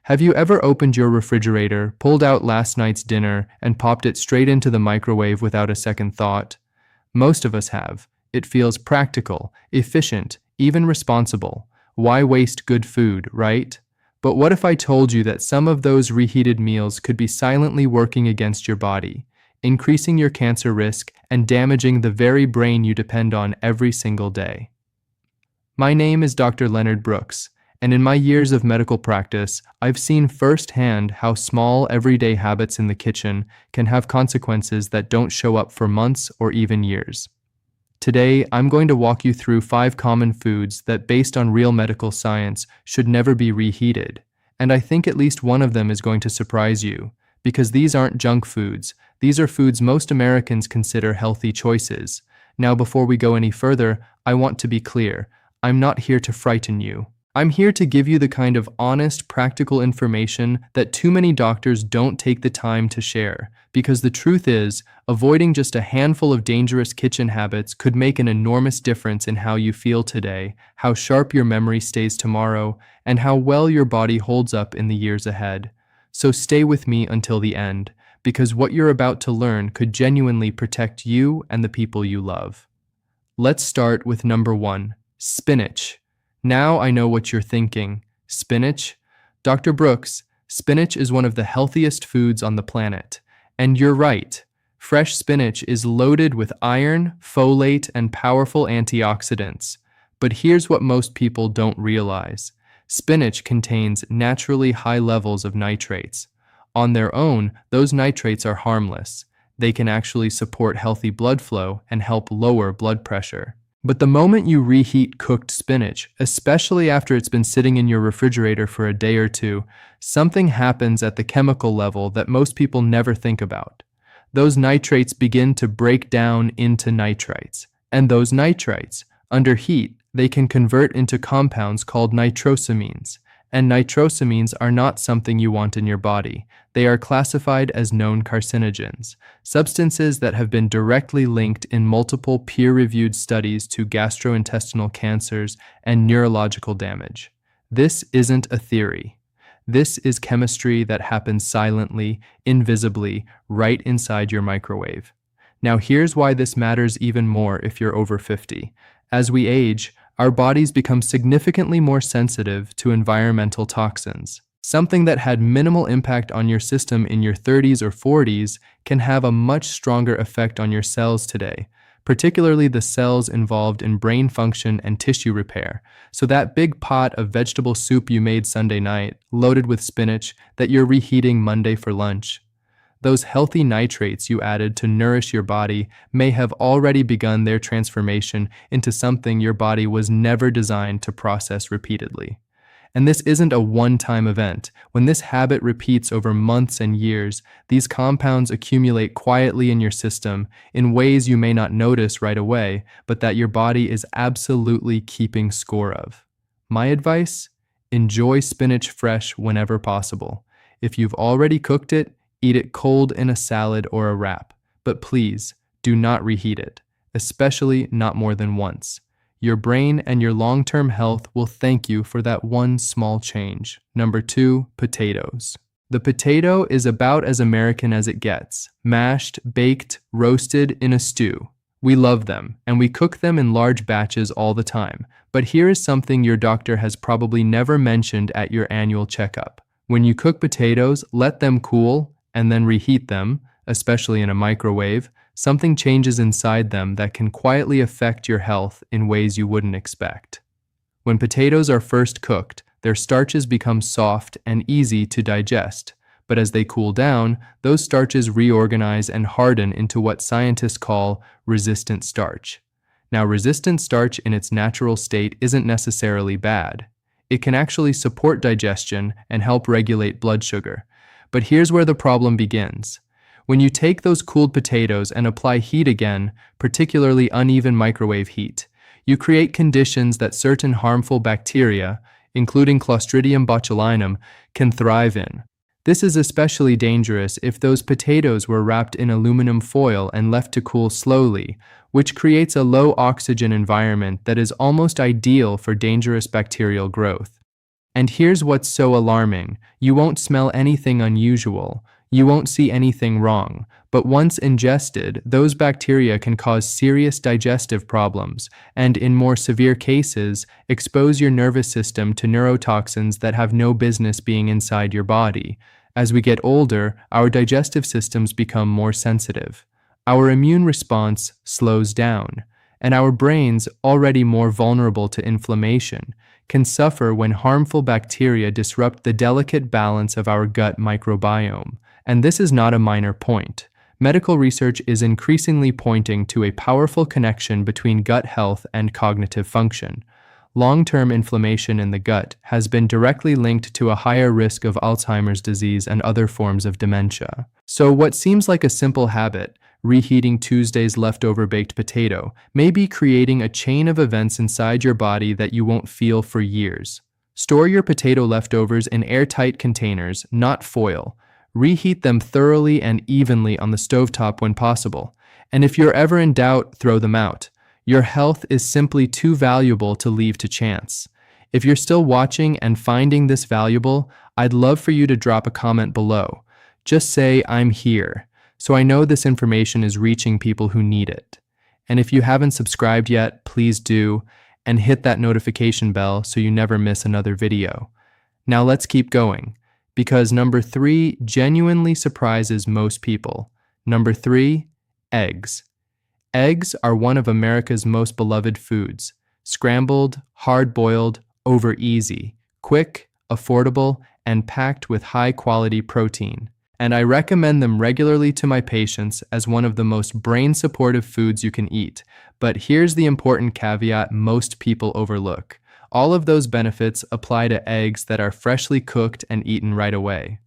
Have you ever opened your refrigerator, pulled out last night's dinner, and popped it straight into the microwave without a second thought? Most of us have. It feels practical, efficient, even responsible. Why waste good food, right? But what if I told you that some of those reheated meals could be silently working against your body, increasing your cancer risk and damaging the very brain you depend on every single day? My name is Dr. Leonard Brooks, and in my years of medical practice, I've seen firsthand how small everyday habits in the kitchen can have consequences that don't show up for months or even years. Today, I'm going to walk you through 5 common foods that, based on real medical science, should never be reheated. And I think at least one of them is going to surprise you, because these aren't junk foods. These are foods most Americans consider healthy choices. Now, before we go any further, I want to be clear. I'm not here to frighten you. I'm here to give you the kind of honest, practical information that too many doctors don't take the time to share, because the truth is, avoiding just a handful of dangerous kitchen habits could make an enormous difference in how you feel today, how sharp your memory stays tomorrow, and how well your body holds up in the years ahead. So stay with me until the end, because what you're about to learn could genuinely protect you and the people you love. Let's start with number 1, spinach. Now I know what you're thinking. Spinach? Dr. Brooks, spinach is one of the healthiest foods on the planet. And you're right. Fresh spinach is loaded with iron, folate, and powerful antioxidants. But here's what most people don't realize. Spinach contains naturally high levels of nitrates. On their own, those nitrates are harmless. They can actually support healthy blood flow and help lower blood pressure. But the moment you reheat cooked spinach, especially after it's been sitting in your refrigerator for a day or two, something happens at the chemical level that most people never think about. Those nitrates begin to break down into nitrites. And those nitrites, under heat, they can convert into compounds called nitrosamines. And nitrosamines are not something you want in your body. They are classified as known carcinogens, substances that have been directly linked in multiple peer-reviewed studies to gastrointestinal cancers and neurological damage. This isn't a theory. This is chemistry that happens silently, invisibly, right inside your microwave. Now here's why this matters even more if you're over 50. As we age, our bodies become significantly more sensitive to environmental toxins. Something that had minimal impact on your system in your 30s or 40s can have a much stronger effect on your cells today, particularly the cells involved in brain function and tissue repair. So that big pot of vegetable soup you made Sunday night, loaded with spinach, that you're reheating Monday for lunch. Those healthy nitrates you added to nourish your body may have already begun their transformation into something your body was never designed to process repeatedly. And this isn't a one-time event. When this habit repeats over months and years, these compounds accumulate quietly in your system in ways you may not notice right away, but that your body is absolutely keeping score of. My advice? Enjoy spinach fresh whenever possible. If you've already cooked it, eat it cold in a salad or a wrap, but please do not reheat it, especially not more than once. Your brain and your long-term health will thank you for that one small change. Number 2, potatoes. The potato is about as American as it gets. Mashed, baked, roasted in a stew. We love them, and we cook them in large batches all the time. But here is something your doctor has probably never mentioned at your annual checkup. When you cook potatoes, let them cool, and then reheat them, especially in a microwave, something changes inside them that can quietly affect your health in ways you wouldn't expect. When potatoes are first cooked, their starches become soft and easy to digest, but as they cool down, those starches reorganize and harden into what scientists call resistant starch. Now, resistant starch in its natural state isn't necessarily bad. It can actually support digestion and help regulate blood sugar. But here's where the problem begins. When you take those cooled potatoes and apply heat again, particularly uneven microwave heat, you create conditions that certain harmful bacteria, including Clostridium botulinum, can thrive in. This is especially dangerous if those potatoes were wrapped in aluminum foil and left to cool slowly, which creates a low oxygen environment that is almost ideal for dangerous bacterial growth. And here's what's so alarming. You won't smell anything unusual. You won't see anything wrong. But once ingested, those bacteria can cause serious digestive problems and, in more severe cases, expose your nervous system to neurotoxins that have no business being inside your body. As we get older, our digestive systems become more sensitive. Our immune response slows down, and our brains, already more vulnerable to inflammation, can suffer when harmful bacteria disrupt the delicate balance of our gut microbiome. And this is not a minor point. Medical research is increasingly pointing to a powerful connection between gut health and cognitive function. Long-term inflammation in the gut has been directly linked to a higher risk of Alzheimer's disease and other forms of dementia. So what seems like a simple habit, reheating Tuesday's leftover baked potato, may be creating a chain of events inside your body that you won't feel for years. Store your potato leftovers in airtight containers, not foil. Reheat them thoroughly and evenly on the stovetop when possible. And if you're ever in doubt, throw them out. Your health is simply too valuable to leave to chance. If you're still watching and finding this valuable, I'd love for you to drop a comment below. Just say, "I'm here," so I know this information is reaching people who need it. And if you haven't subscribed yet, please do, and hit that notification bell so you never miss another video. Now let's keep going, because number 3 genuinely surprises most people. Number 3, eggs. Eggs are one of America's most beloved foods. Scrambled, hard-boiled, over-easy, quick, affordable, and packed with high-quality protein. And I recommend them regularly to my patients as one of the most brain-supportive foods you can eat. But here's the important caveat most people overlook. All of those benefits apply to eggs that are freshly cooked and eaten right away.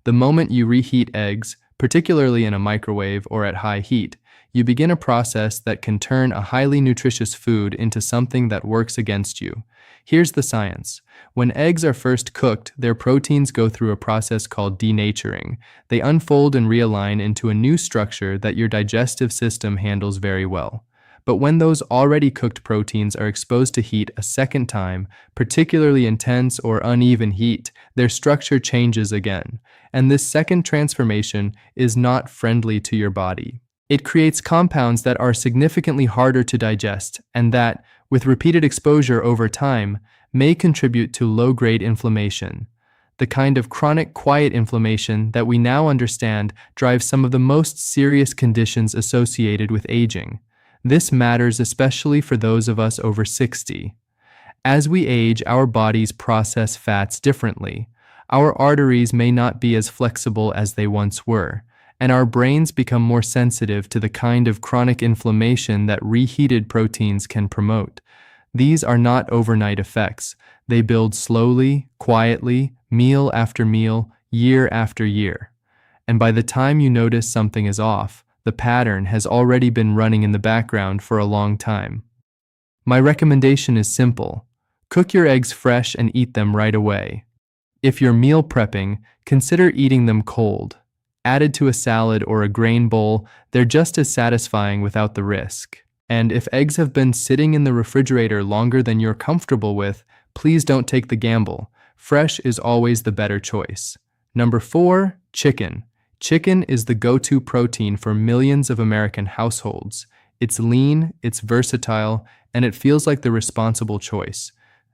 The moment you reheat eggs, particularly in a microwave or at high heat, you begin a process that can turn a highly nutritious food into something that works against you. Here's the science. When eggs are first cooked, their proteins go through a process called denaturing. They unfold and realign into a new structure that your digestive system handles very well. But when those already cooked proteins are exposed to heat a second time, particularly intense or uneven heat, their structure changes again. And this second transformation is not friendly to your body. It creates compounds that are significantly harder to digest and that, with repeated exposure over time, may contribute to low-grade inflammation. The kind of chronic quiet inflammation that we now understand drives some of the most serious conditions associated with aging. This matters especially for those of us over 60. As we age, our bodies process fats differently. Our arteries may not be as flexible as they once were, and our brains become more sensitive to the kind of chronic inflammation that reheated proteins can promote. These are not overnight effects. They build slowly, quietly, meal after meal, year after year. And by the time you notice something is off, the pattern has already been running in the background for a long time. My recommendation is simple. Cook your eggs fresh and eat them right away. If you're meal prepping, consider eating them cold. Added to a salad or a grain bowl, they're just as satisfying without the risk. And if eggs have been sitting in the refrigerator longer than you're comfortable with, please don't take the gamble. Fresh is always the better choice. Number 4, chicken. Chicken is the go-to protein for millions of American households. It's lean, it's versatile, and it feels like the responsible choice.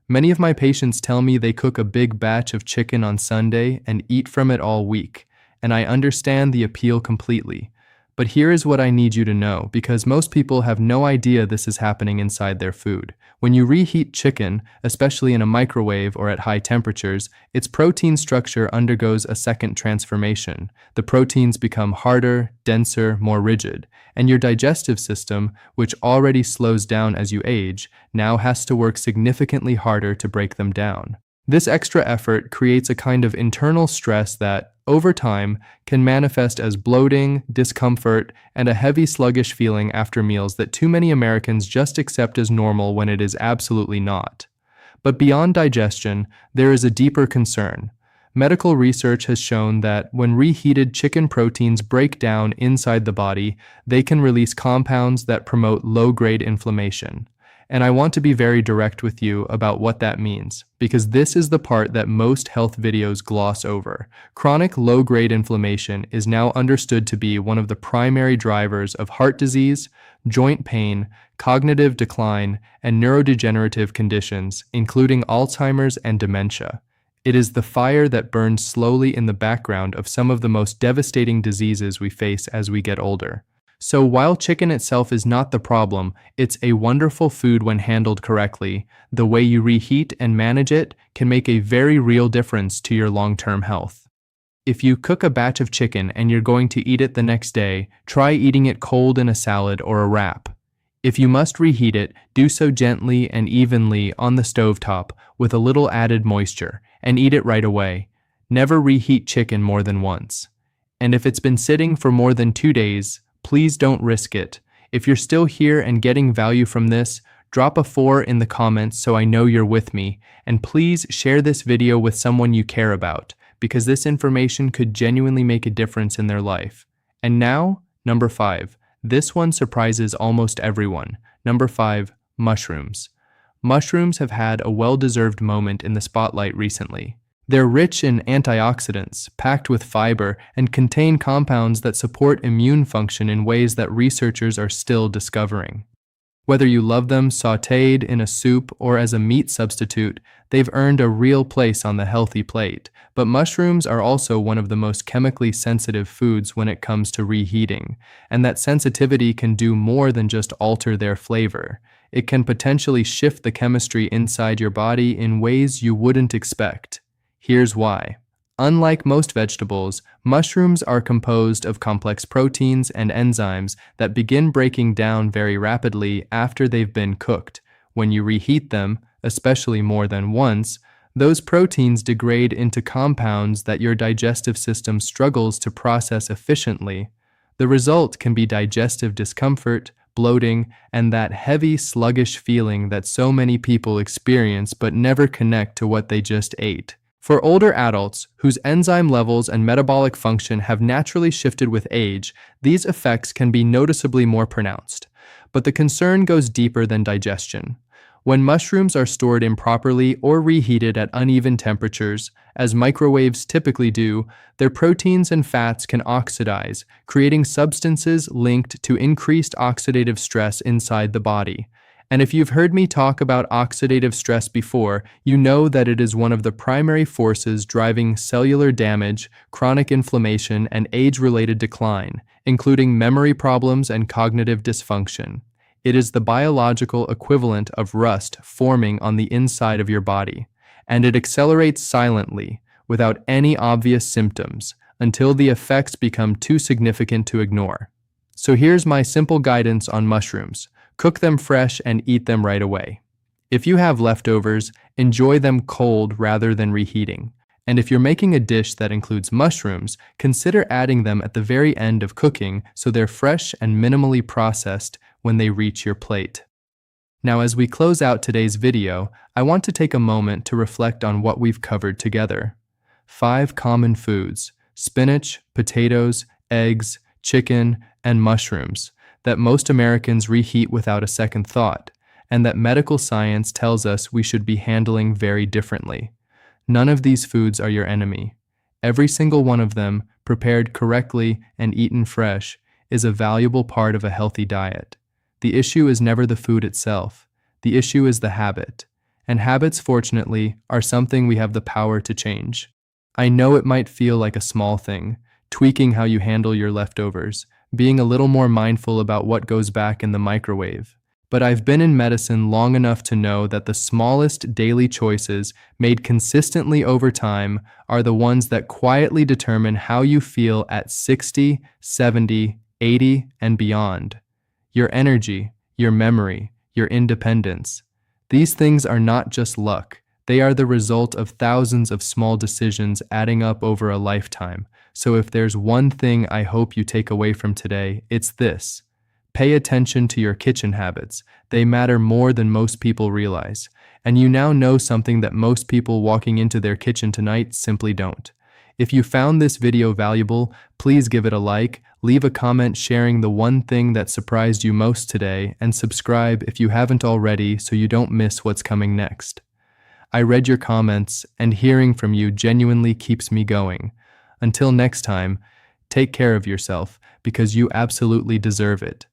Many of my patients tell me they cook a big batch of chicken on Sunday and eat from it all week, and I understand the appeal completely. But here is what I need you to know, because most people have no idea this is happening inside their food. When you reheat chicken, especially in a microwave or at high temperatures, its protein structure undergoes a second transformation. The proteins become harder, denser, more rigid, and your digestive system, which already slows down as you age, now has to work significantly harder to break them down. This extra effort creates a kind of internal stress that, over time, can manifest as bloating, discomfort, and a heavy, sluggish feeling after meals that too many Americans just accept as normal when it is absolutely not. But beyond digestion, there is a deeper concern. Medical research has shown that when reheated chicken proteins break down inside the body, they can release compounds that promote low-grade inflammation. And I want to be very direct with you about what that means, because this is the part that most health videos gloss over. Chronic low-grade inflammation is now understood to be one of the primary drivers of heart disease, joint pain, cognitive decline, and neurodegenerative conditions, including Alzheimer's and dementia. It is the fire that burns slowly in the background of some of the most devastating diseases we face as we get older. So while chicken itself is not the problem, it's a wonderful food when handled correctly. The way you reheat and manage it can make a very real difference to your long-term health. If you cook a batch of chicken and you're going to eat it the next day, try eating it cold in a salad or a wrap. If you must reheat it, do so gently and evenly on the stovetop with a little added moisture, and eat it right away. Never reheat chicken more than once. And if it's been sitting for more than 2 days, please don't risk it. If you're still here and getting value from this, drop a 4 in the comments so I know you're with me, and please share this video with someone you care about, because this information could genuinely make a difference in their life. And now, number 5. This one surprises almost everyone. Number 5, mushrooms. Mushrooms have had a well-deserved moment in the spotlight recently. They're rich in antioxidants, packed with fiber, and contain compounds that support immune function in ways that researchers are still discovering. Whether you love them sautéed in a soup or as a meat substitute, they've earned a real place on the healthy plate. But mushrooms are also one of the most chemically sensitive foods when it comes to reheating, and that sensitivity can do more than just alter their flavor. It can potentially shift the chemistry inside your body in ways you wouldn't expect. Here's why. Unlike most vegetables, mushrooms are composed of complex proteins and enzymes that begin breaking down very rapidly after they've been cooked. When you reheat them, especially more than once, those proteins degrade into compounds that your digestive system struggles to process efficiently. The result can be digestive discomfort, bloating, and that heavy, sluggish feeling that so many people experience but never connect to what they just ate. For older adults, whose enzyme levels and metabolic function have naturally shifted with age, these effects can be noticeably more pronounced. But the concern goes deeper than digestion. When mushrooms are stored improperly or reheated at uneven temperatures, as microwaves typically do, their proteins and fats can oxidize, creating substances linked to increased oxidative stress inside the body. And if you've heard me talk about oxidative stress before, you know that it is one of the primary forces driving cellular damage, chronic inflammation, and age-related decline, including memory problems and cognitive dysfunction. It is the biological equivalent of rust forming on the inside of your body, and it accelerates silently, without any obvious symptoms, until the effects become too significant to ignore. So here's my simple guidance on mushrooms. Cook them fresh and eat them right away. If you have leftovers, enjoy them cold rather than reheating. And if you're making a dish that includes mushrooms, consider adding them at the very end of cooking so they're fresh and minimally processed when they reach your plate. Now, as we close out today's video, I want to take a moment to reflect on what we've covered together. 5 common foods: spinach, potatoes, eggs, chicken, and mushrooms, that most Americans reheat without a second thought, and that medical science tells us we should be handling very differently. None of these foods are your enemy. Every single one of them, prepared correctly and eaten fresh, is a valuable part of a healthy diet. The issue is never the food itself. The issue is the habit. And habits, fortunately, are something we have the power to change. I know it might feel like a small thing, tweaking how you handle your leftovers, being a little more mindful about what goes back in the microwave. But I've been in medicine long enough to know that the smallest daily choices made consistently over time are the ones that quietly determine how you feel at 60, 70, 80, and beyond. Your energy, your memory, your independence. These things are not just luck. They are the result of thousands of small decisions adding up over a lifetime. So if there's one thing I hope you take away from today, it's this. Pay attention to your kitchen habits. They matter more than most people realize. And you now know something that most people walking into their kitchen tonight simply don't. If you found this video valuable, please give it a like, leave a comment sharing the one thing that surprised you most today, and subscribe if you haven't already so you don't miss what's coming next. I read your comments, and hearing from you genuinely keeps me going. Until next time, take care of yourself because you absolutely deserve it.